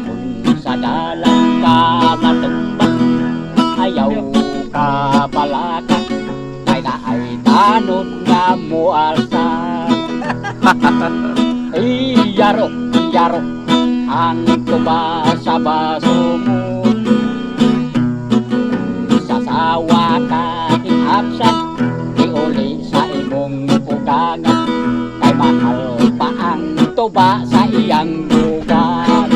Kung sa dalan ka matumbak, ayaw ka balaka, kay na ay tanod nga mo alsan. Iyarok, iyarok, ang tuba sa baso mo. Sasawa ka inaksan, iuli sa imong ugangan, kay mahal pa ang tuba sa iyang bugan.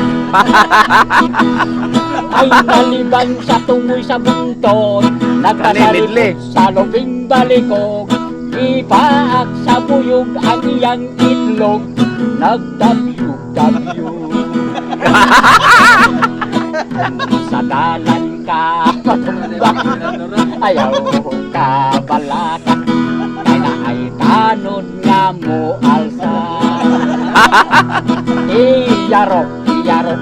Ay nalibang sa tungoy sa buntot, nagpasalibot sa lubing balikog, ipaak sa buyog ang iyang itlog, nagdabyog-dabyog. Sa dalan ka matumbak, ayaw ka balaka, kay na ay tanod nga mo alsan. Iyarok, iyarok,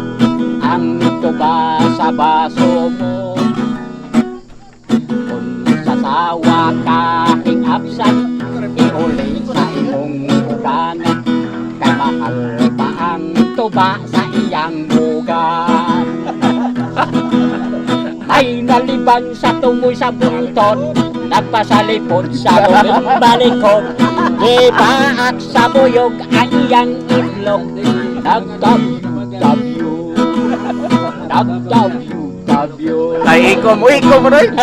ang tuba sa baso mo. Kung sasawa ka hingapsan, iuli sa imong ugangan, kay mahal pa ang tuba sa iyang bugan. Ay nalibang sa tungoy sa buntot, nagpasalipot sa lubing balikod, ipaak sa buyog ang iyang itlog, nagdabyog-dabyog, nagdabyog-dabyog. Ay, ikom mo rin.